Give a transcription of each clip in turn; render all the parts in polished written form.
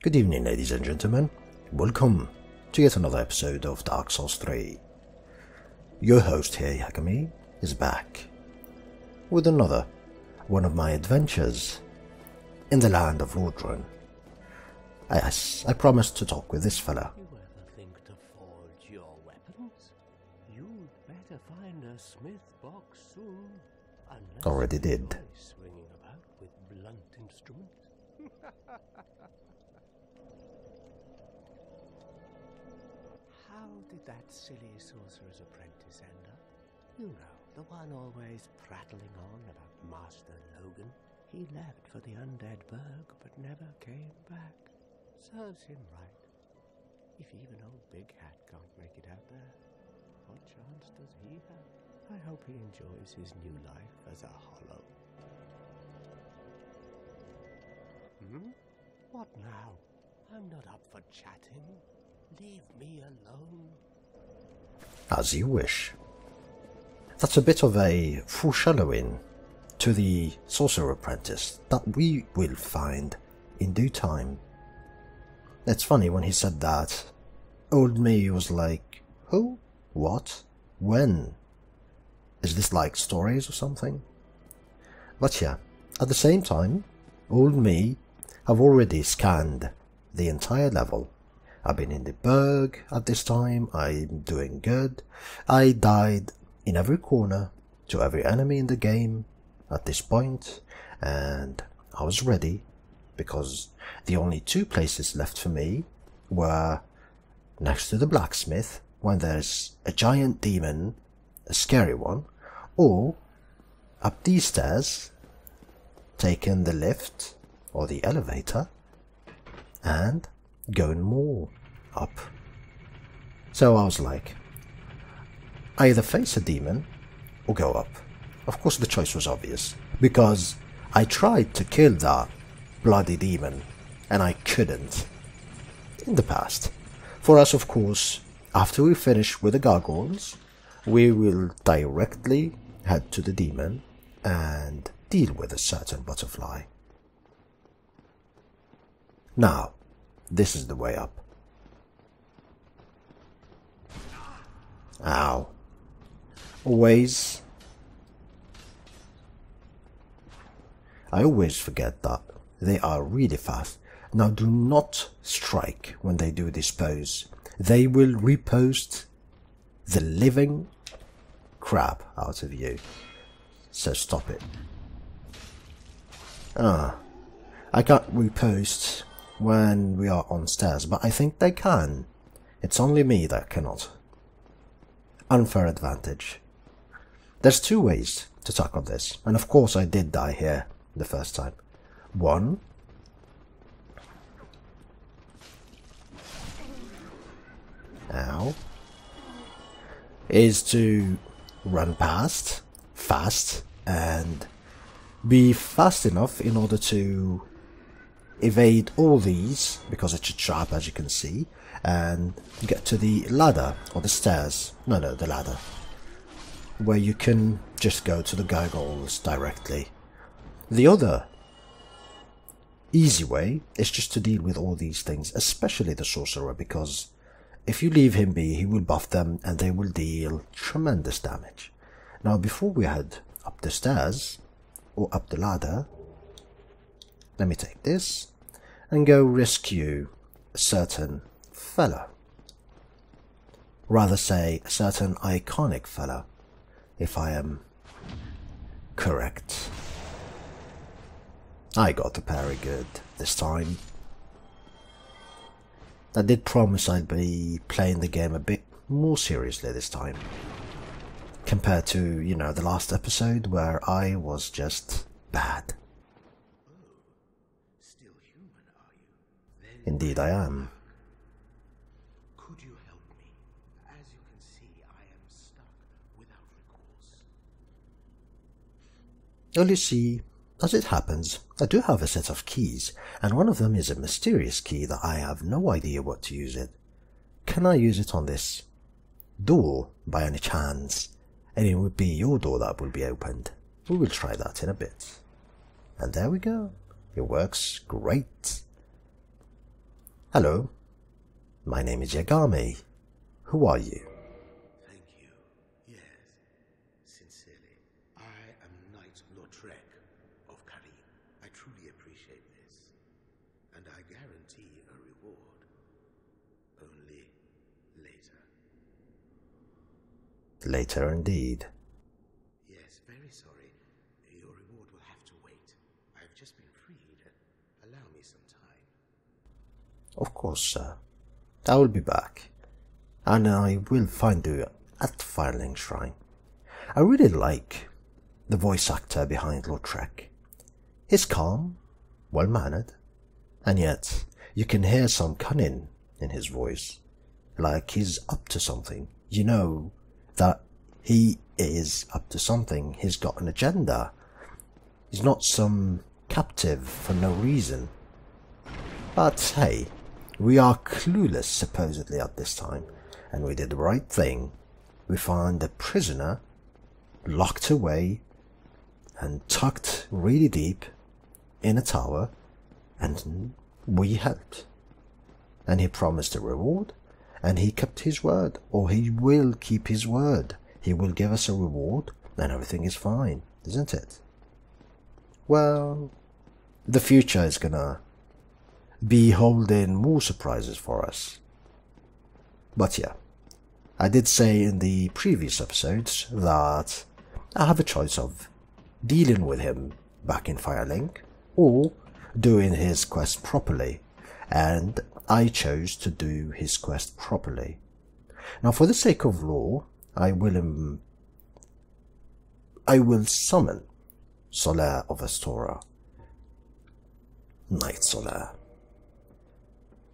Good evening, ladies and gentlemen. Welcome to yet another episode of Dark Souls 3. Your host here, Yagami, is back with another one of my adventures in the land of Lordran. Yes, I promised to talk with this fella. You ever think to forge your weapons? You'd better find a smith box soon. Unless Already did. Swinging about with blunt instruments. How did that silly sorcerer's apprentice end up? You know, the one always prattling on about Master Logan. He left for the undead burg, but never came back. Serves him right. If even old Big Hat can't make it out there, what chance does he have? I hope he enjoys his new life as a hollow. What now? I'm not up for chatting. Leave me alone. As you wish. That's a bit of a foreshadowing to the sorcerer apprentice that we will find in due time. It's funny, when he said that, old me was like, who? What? When? Is this like stories or something? But yeah, at the same time, old me have already scanned the entire level. I've been in the burg at this time, I'm doing good. I died in every corner to every enemy in the game at this point, and I was ready, because the only two places left for me were next to the blacksmith, when there's a giant demon, a scary one, or up these stairs, taking the lift or the elevator, and going more up. So I was like, either face a demon or go up. Of course the choice was obvious, because I tried to kill that bloody demon and I couldn't in the past. For us, of course, after we finish with the gargoyles, we will directly head to the demon and deal with a certain butterfly. Now, this is the way up. Ow. I always forget that they are really fast. Now do not strike when they do this pose. They will repost the living crap out of you. So stop it. I can't repost when we are on stairs, but I think they can. It's only me that cannot. Unfair advantage. There's two ways to tackle this, and of course I did die here the first time. One, ow, is to run past, fast, and be fast enough in order to evade all these, because it's a trap, as you can see, and get to the ladder, or the stairs, no, the ladder, where you can just go to the gargoyles directly. The other easy way is just to deal with all these things, especially the sorcerer, because if you leave him be, he will buff them and they will deal tremendous damage. Now before we head up the stairs, or up the ladder, let me take this and go rescue a certain fella. Rather say a certain iconic fella, if I am correct. I got the parry good this time. I did promise I'd be playing the game a bit more seriously this time, compared to, you know, the last episode where I was just bad. Still human, are you? Then Indeed I am. could you help me? As you can see, I am stuck without recourse. Well, you see, as it happens, I do have a set of keys, and one of them is a mysterious key that I have no idea what to use it. Can I use it on this door by any chance? And it would be your door that will be opened. We will try that in a bit. And there we go. It works great. Hello, my name is Yagami. Who are you? Thank you. Yes, sincerely. I am Knight Lautrec of Karim. I truly appreciate this. And I guarantee a reward. Only later. Later indeed. Yes, very sorry. Your reward will have to wait. I've just been freed. Allow me some time. Of course, sir. I will be back. And I will find you at Firelink Shrine. I really like the voice actor behind Lautrec. He's calm, well-mannered, and yet you can hear some cunning in his voice, like he's up to something. You know that he is up to something. He's got an agenda. He's not some captive for no reason. But hey, we are clueless supposedly at this time, and we did the right thing. We found a prisoner locked away and tucked really deep in a tower, and we helped. And he promised a reward, and he kept his word, or he will keep his word. He will give us a reward, and everything is fine, isn't it? Well, the future is gonna be holding more surprises for us. But yeah, I did say in the previous episodes that I have a choice of dealing with him back in Firelink or doing his quest properly, and I chose to do his quest properly. Now, for the sake of law, I will summon Solaire of Astora, Knight Solaire.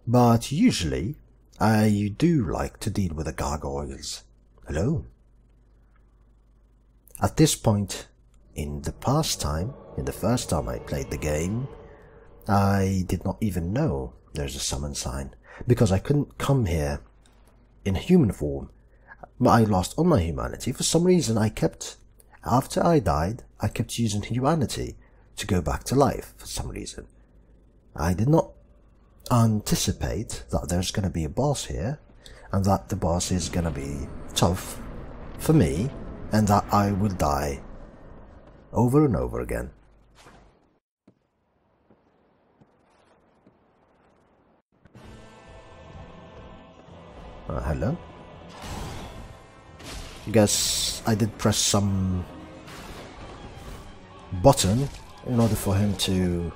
But usually, I do like to deal with the gargoyles alone. At this point, in the first time I played the game, I did not even know there's a summon sign, because I couldn't come here in human form. But I lost all my humanity. For some reason, after I died, I kept using humanity to go back to life for some reason. I did not anticipate that there's going to be a boss here, and that the boss is going to be tough for me, and that I will die over and over again. Hello? Guess I did press some button in order for him to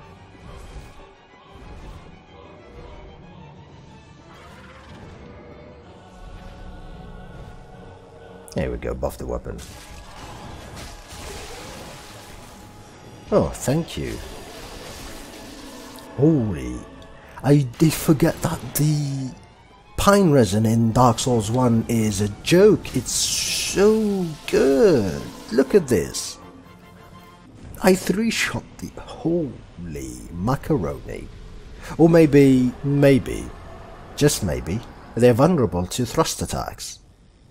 There we go, buff the weapon. Oh, thank you. Holy, I did forget that the pine resin in Dark Souls 1 is a joke. It's so good. Look at this. I 3-shot the holy macaroni. Or maybe, just maybe, they're vulnerable to thrust attacks.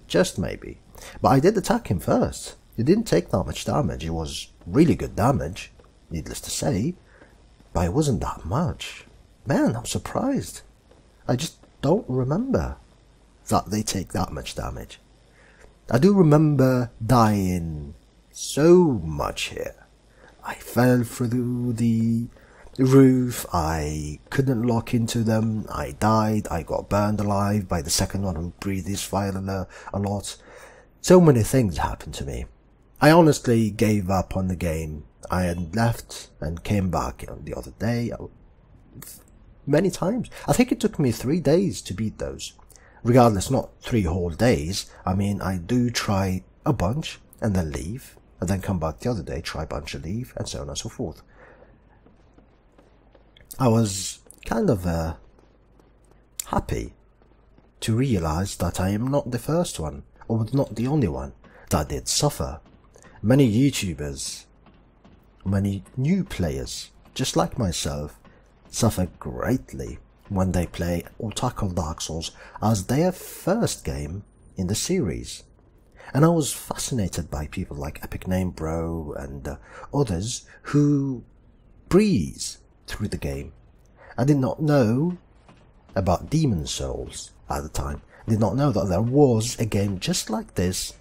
Just maybe. But I did attack him first. It didn't take that much damage. It was really good damage, needless to say. But it wasn't that much. Man, I'm surprised. I just don't remember that they take that much damage. I do remember dying so much here. I fell through the roof, I couldn't lock into them, I died, I got burned alive by the second one who breathed his fire a lot. So many things happened to me. I honestly gave up on the game. I had left and came back the other day many times. I think it took me 3 days to beat those. Regardless, not 3 whole days. I mean, I do try a bunch and then leave, and then come back the other day, try a bunch and leave, and so on and so forth. I was kind of happy to realize that I am not the first one, or not the only one, that did suffer. Many YouTubers, many new players, just like myself, suffer greatly when they play or tackle Dark Souls as their first game in the series. And I was fascinated by people like Epic Name Bro and others who breeze through the game. I did not know about Demon Souls at the time did not know that there was a game just like this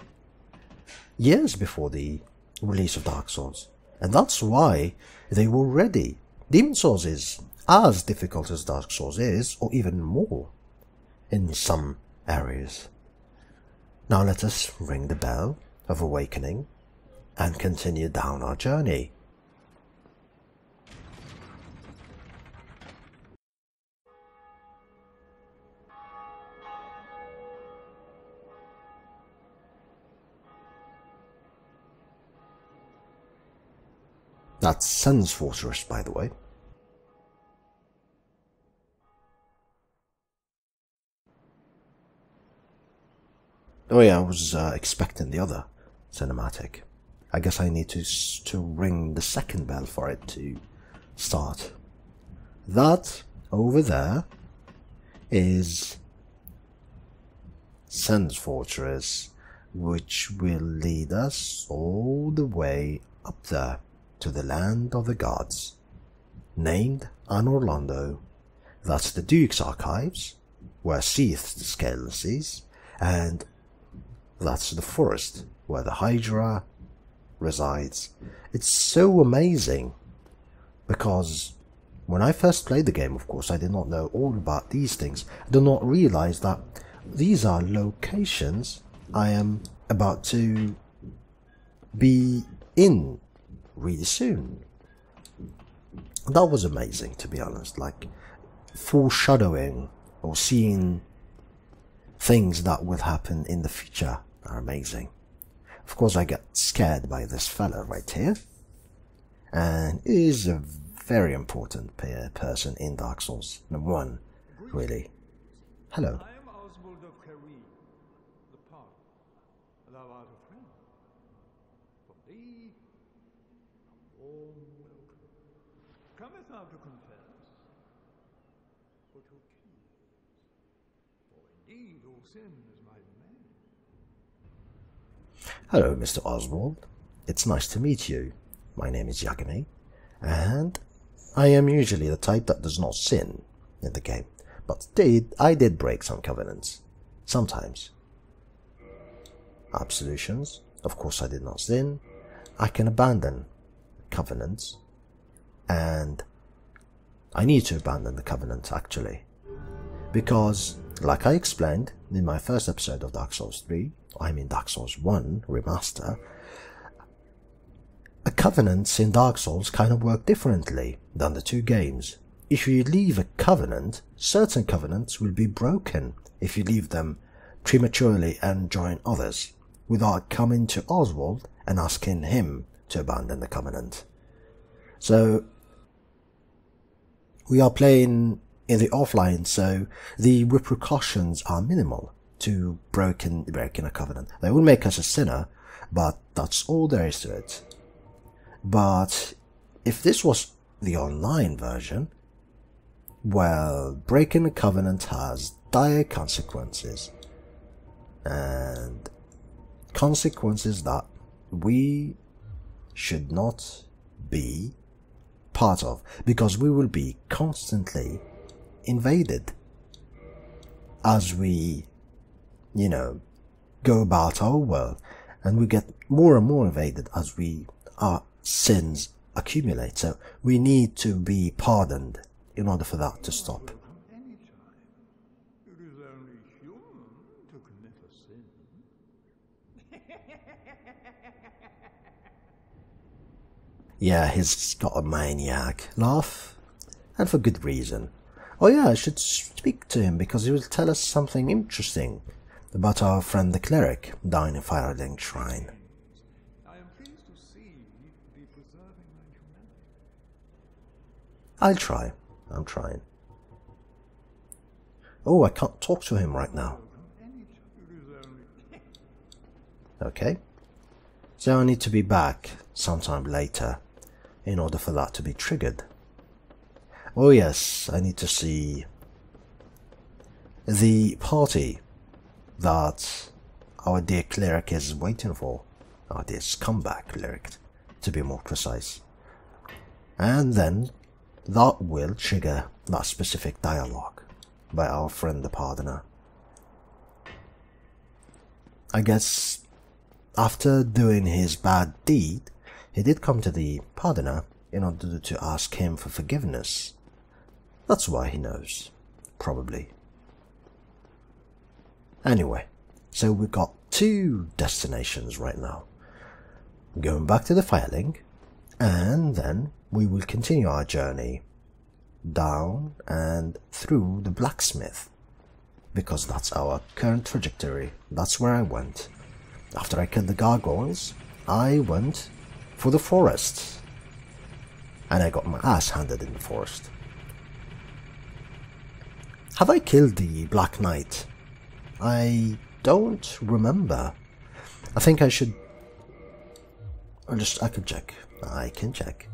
years before the release of Dark Souls. And that's why they were ready. Demon Souls is as difficult as Dark Souls is, or even more in some areas. Now let us ring the bell of awakening and continue down our journey. That's Sen's Fortress, by the way. Oh yeah, I was expecting the other cinematic. I guess I need to ring the second bell for it to start. That over there is Sen's Fortress, which will lead us all the way up there to the land of the gods, named An Orlando. That's the Duke's Archives, where Seath the Scaleless is, and that's the forest where the Hydra resides. It's so amazing, because when I first played the game, of course, I did not know all about these things. I did not realize that these are locations I am about to be in really soon. That was amazing, to be honest, like foreshadowing or seeing things that will happen in the future are amazing. Of course, I get scared by this fella right here, and he is a very important person in Dark Souls. Number 1, really. Hello. Cometh thou to confess, but to accuse, for indeed all sin is my domain. Hello, Mr. Oswald. It's nice to meet you. My name is Yagami, and I am usually the type that does not sin in the game, but I did break some covenants. Sometimes. Absolutions. Of course I did not sin. I can abandon covenants, and I need to abandon the covenant actually, because like I explained in my first episode of Dark Souls 3, I mean Dark Souls 1 Remaster, covenants in Dark Souls kind of work differently than the two games. If you leave a covenant, certain covenants will be broken if you leave them prematurely and join others, without coming to Oswald and asking him to abandon the covenant. So we are playing in the offline, so the repercussions are minimal to breaking a covenant. They will make us a sinner, but that's all there is to it. But if this was the online version, well, breaking a covenant has dire consequences, and consequences that we should not be part of, because we will be constantly invaded as we, go about our world, and we get more and more invaded as our sins accumulate. So we need to be pardoned in order for that to stop. It is only human to commit a sin. Yeah, he's got a maniac laugh, and for good reason. Oh yeah, I should speak to him, because he will tell us something interesting about our friend the cleric down in Firelink Shrine. I am pleased to see thee preserving thy humanity. I'll try. I'm trying. Oh, I can't talk to him right now. Okay. So I need to be back sometime later in order for that to be triggered. Oh yes, I need to see the party that our dear cleric is waiting for. Our dear scumbag cleric, to be more precise. And then that will trigger that specific dialogue. by our friend the Pardoner. I guess after doing his bad deed, he did come to the Pardoner in order to ask him for forgiveness. That's why he knows, probably. Anyway, so we've got 2 destinations right now. Going back to the Fireling, and then we will continue our journey down and through the blacksmith, because that's our current trajectory. That's where I went. After I killed the gargoyles, I went for the forest, and I got my ass handed in the forest. Have I killed the Black Knight? I don't remember. I think I should... I can check. I can check.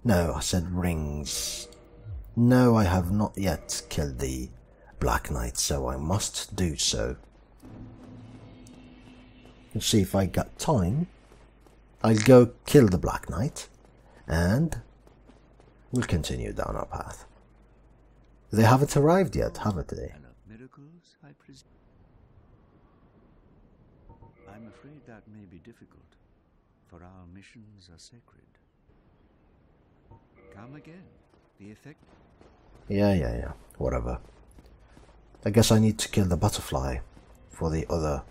No, I said rings. No, I have not yet killed the Black Knight, so I must do so. Let's see if I got time. I'll go kill the Black Knight, and we'll continue down our path. They haven't arrived yet, haven't they? Miracles, I presume. I'm afraid that may be difficult, for our missions are sacred. Come again. The effect. Yeah. Whatever. I guess I need to kill the butterfly for the other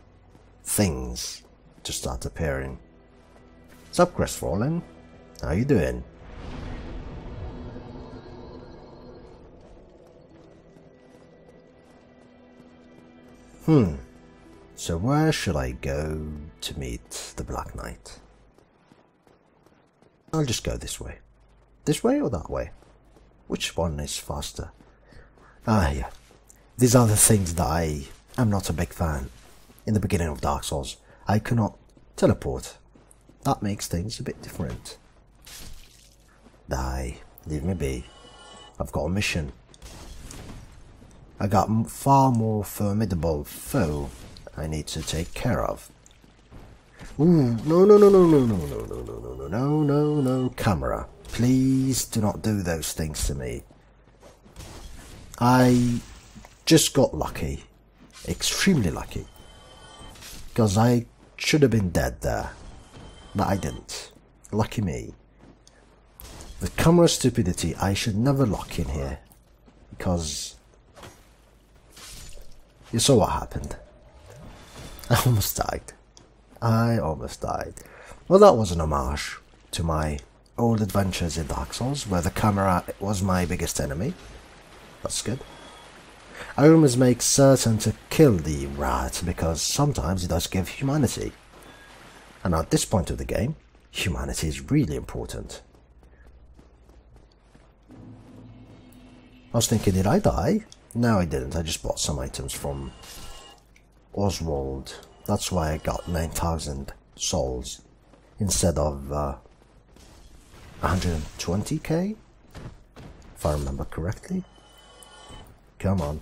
things to start appearing. What's up, Crestfallen? How you doing? So where should I go to meet the Black Knight? I'll just go this way. This way or that way? Which one is faster? Yeah. These are the things that I am not a big fan. In the beginning of Dark Souls, I cannot teleport. That makes things a bit different. Die. Leave me be. I've got a mission. I got far more formidable foe I need to take care of. Ooh, no, camera. Please do not do those things to me. I just got lucky. Extremely lucky. Because I should have been dead there. But I didn't. Lucky me. With camera stupidity, I should never lock in here. Because... you saw what happened. I almost died. Well, that was an homage to my old adventures in Dark Souls, where the camera was my biggest enemy. That's good. I always make certain to kill the rat, because sometimes it does give humanity. And at this point of the game, humanity is really important. I was thinking, did I die? No, I didn't. I just bought some items from Oswald. That's why I got 9,000 souls instead of 120k, if I remember correctly. Come on.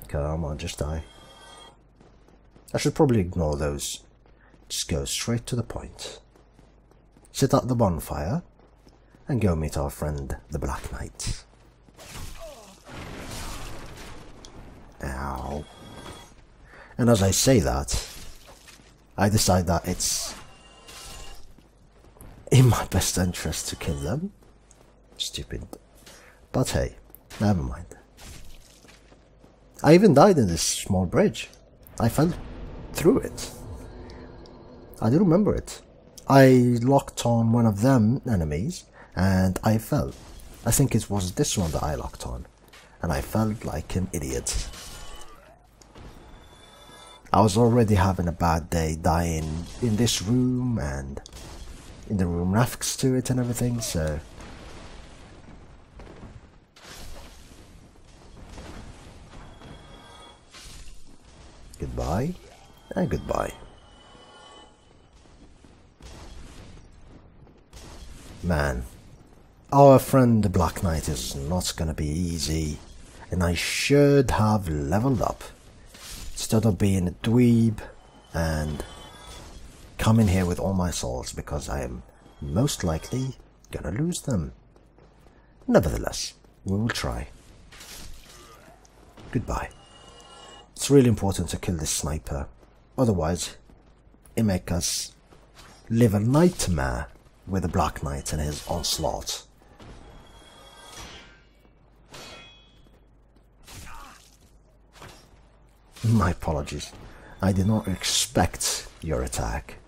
Come on, just die. I should probably ignore those. Just go straight to the point. Sit at the bonfire and go meet our friend the Black Knight. Ow. And as I say that, I decide that it's in my best interest to kill them. Stupid. But hey, never mind. I even died in this small bridge. I fell through it. I do remember it. I locked on one of them enemies and I fell. I think it was this one that I locked on. And I felt like an idiot. I was already having a bad day dying in this room and in the room next to it and everything, so... Goodbye and goodbye. Man, our friend the Black Knight is not gonna be easy, and I should have leveled up instead of being a dweeb and coming here with all my souls, because I am most likely gonna lose them. Nevertheless, We will try. Goodbye. It's really important to kill this sniper, otherwise it makes us live a nightmare with the Black Knight and his onslaught. My apologies, I did not expect your attack.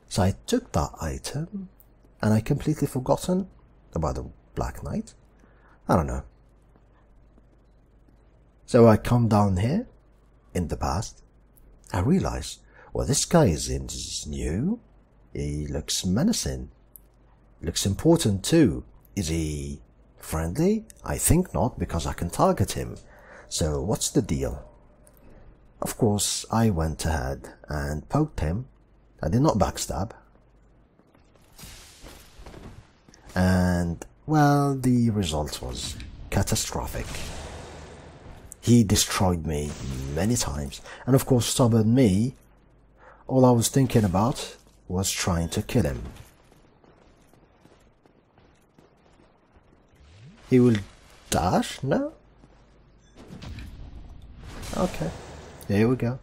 So I took that item and I completely forgotten about the Black Knight. I don't know. So I come down here in the past. I realize, well, this guy is new. He looks menacing. Looks important too. Is he friendly? I think not, because I can target him. So what's the deal? Of course, I went ahead and poked him. I did not backstab. And, well, the result was catastrophic. He destroyed me many times. And of course, stubborn me, all I was thinking about was trying to kill him. He will dash? No? Okay, here we go.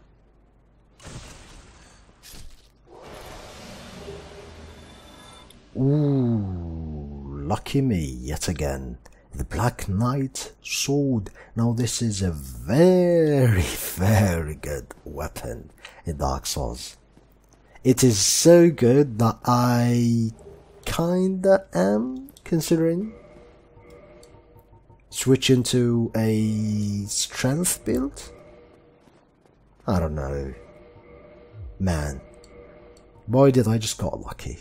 Ooh, lucky me yet again. The Black Knight sword. Now this is a very, very good weapon in Dark Souls. It is so good that I kinda am considering switching to a strength build. I don't know. Man, boy did I just got lucky.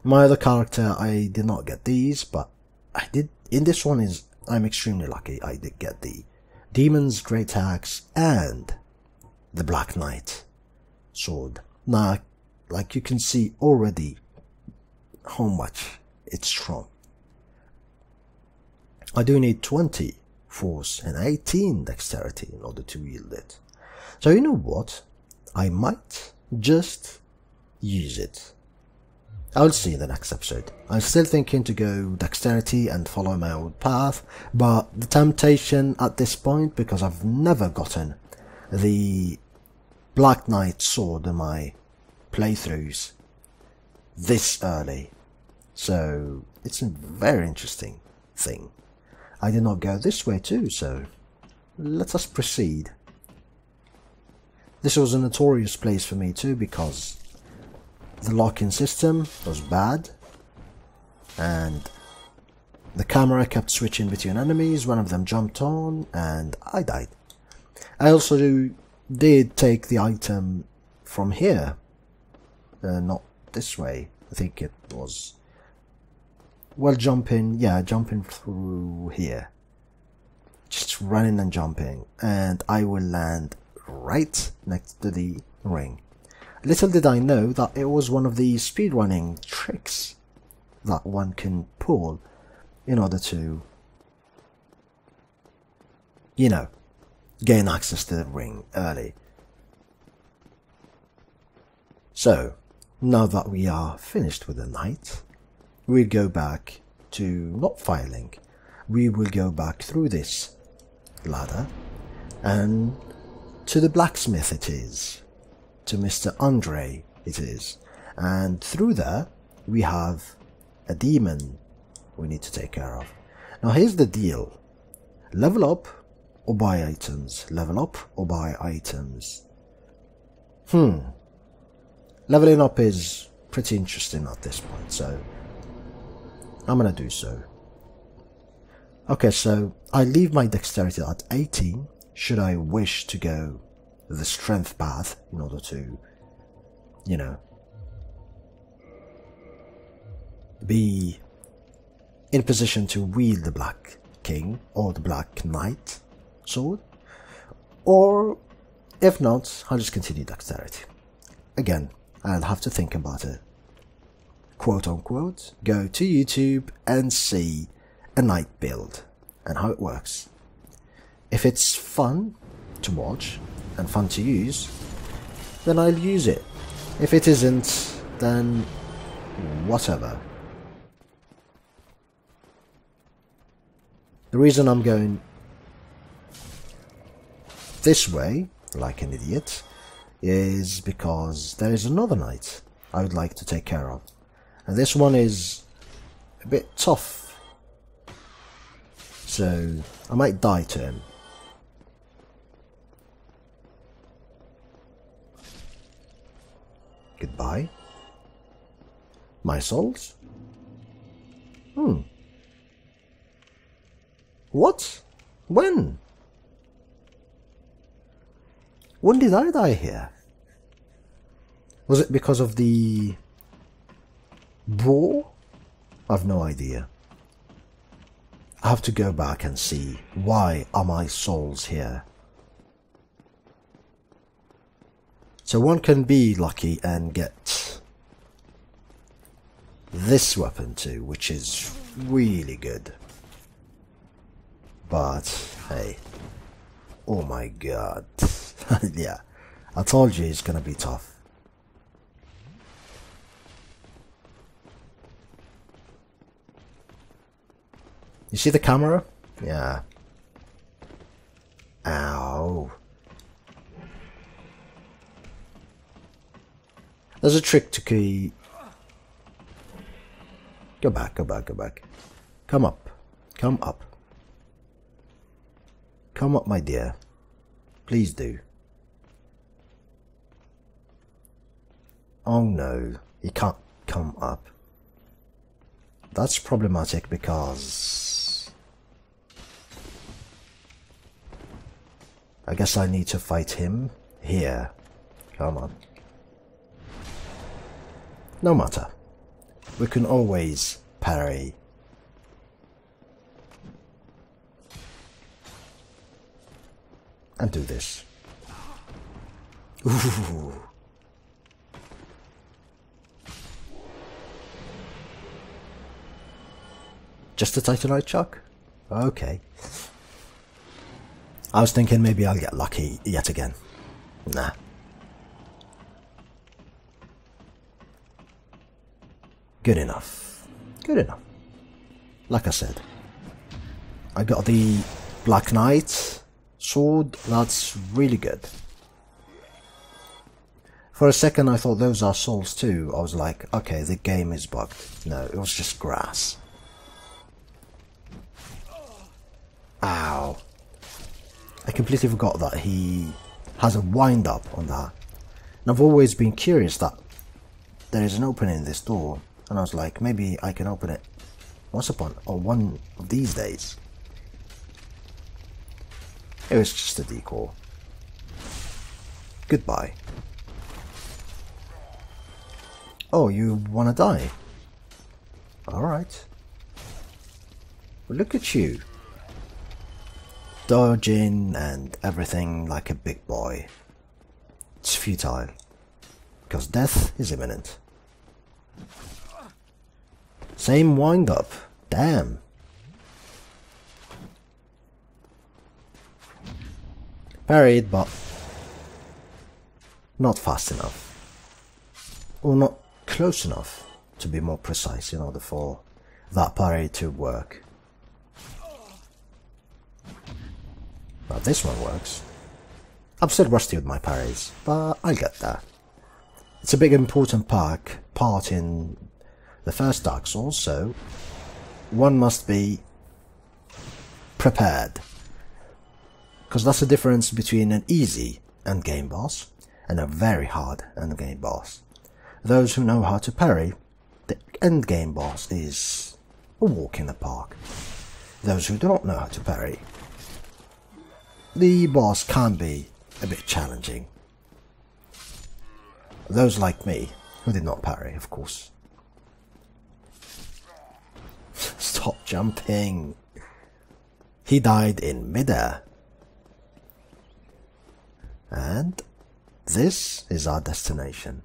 My other character, I did not get these, but I did. In this one I'm extremely lucky. I did get the Demon's Great Axe and the Black Knight sword. Now, like you can see already how much it's strong. I do need 20 force and 18 dexterity in order to wield it. So you know what? I might just use it. I'll see in the next episode. I'm still thinking to go dexterity and follow my old path, but the temptation at this point, because I've never gotten the Black Knight sword in my playthroughs this early, so it's a very interesting thing. I did not go this way too, so let us proceed. This was a notorious place for me too, because the locking system was bad and the camera kept switching between enemies. One of them jumped on and I died. I also did take the item from here, not this way. I think it was, well, jumping through here, just running and jumping, and I will land right next to the ring. Little did I know that it was one of the speedrunning tricks that one can pull in order to, you know, gain access to the ring early. So, now that we are finished with the night, we'll go back to not Firelink. We will go back through this ladder and to the blacksmith it is. To Mr. Andre it is, and through there we have a demon we need to take care of. Now here's the deal: level up or buy items, level up or buy items. Leveling up is pretty interesting at this point, so I'm gonna do so. Okay, so I leave my dexterity at 18 should I wish to go the strength path in order to, you know, be in position to wield the Black King or the Black Knight sword, or if not, I'll just continue dexterity. Again, I'll have to think about it. Quote unquote, go to YouTube and see a knight build and how it works. If it's fun to watch and fun to use, then I'll use it. If it isn't, then whatever. The reason I'm going this way, like an idiot, is because there is another knight I would like to take care of. And this one is a bit tough, so I might die to him. Goodbye. My souls? What? When? When did I die here? Was it because of the brawl? I've no idea. I have to go back and see why are my souls here. So one can be lucky and get this weapon too, which is really good. But hey, oh my god. Yeah, I told you it's gonna be tough. You see the camera? Yeah. Ow. There's a trick to key. Go back, go back, go back. Come up. Come up. Come up, my dear. Please do. Oh no, he can't come up. That's problematic because I guess I need to fight him here. Come on. No matter. We can always parry. And do this. Ooh. Just a Titanite chuck? Okay. I was thinking maybe I'll get lucky yet again. Nah. Good enough. Good enough. Like I said, I got the Black Knight sword. That's really good. For a second I thought those are souls too. I was like, okay, the game is bugged. No, it was just grass. Ow. I completely forgot that he has a wind up on that. And I've always been curious that there is an opening in this door. And I was like, maybe I can open it one of these days. It was just a decor. Goodbye. Oh, you wanna die? Alright. Well, look at you. Dodging and everything like a big boy. It's futile. Because death is imminent. Same wind up. Damn. Parried, but not fast enough. Or not close enough, to be more precise, in order for that parry to work. Now this one works. I'm still rusty with my parries, but I'll get there. It's a big important part in the first Dark Souls, so one must be prepared. Because that's the difference between an easy endgame boss and a very hard endgame boss. Those who know how to parry, the endgame boss is a walk in the park. Those who do not know how to parry, the boss can be a bit challenging. Those like me, who did not parry, of course. Stop jumping! He died in midair. And this is our destination.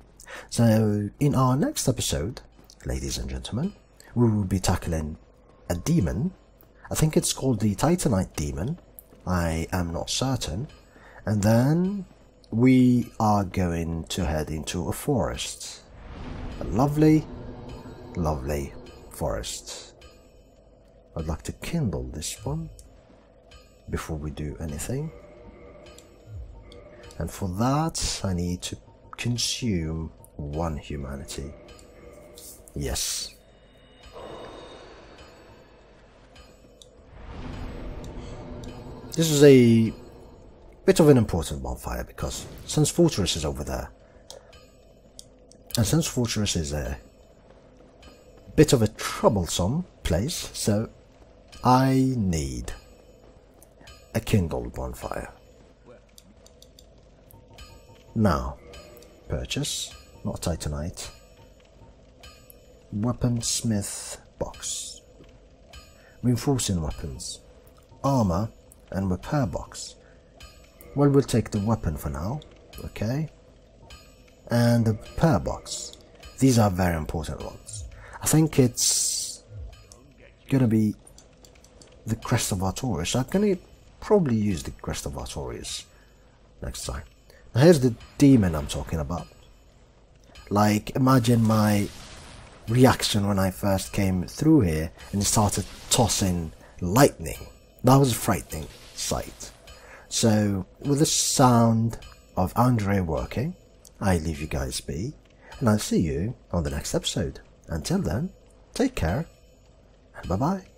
So in our next episode, ladies and gentlemen, we will be tackling a demon. I think it's called the Titanite demon. I am not certain. And then we are going to head into a forest. A lovely, lovely forest. I'd like to kindle this one before we do anything. And for that, I need to consume 1 humanity. Yes. This is a bit of an important bonfire because Sun's Fortress is over there. And Sun's Fortress is a bit of a troublesome place, so I need a kindled bonfire. Now, purchase, not Titanite, weaponsmith box, reinforcing weapons, armor and repair box. Well, we'll take the weapon for now, okay, and the repair box. These are very important ones. I think it's gonna be the Crest of Artorias. I'm gonna probably use the Crest of Artorias next time. Now here's the demon I'm talking about. Like, imagine my reaction when I first came through here and it started tossing lightning. That was a frightening sight. So, with the sound of Andre working, I leave you guys be, and I'll see you on the next episode. Until then, take care, and bye bye.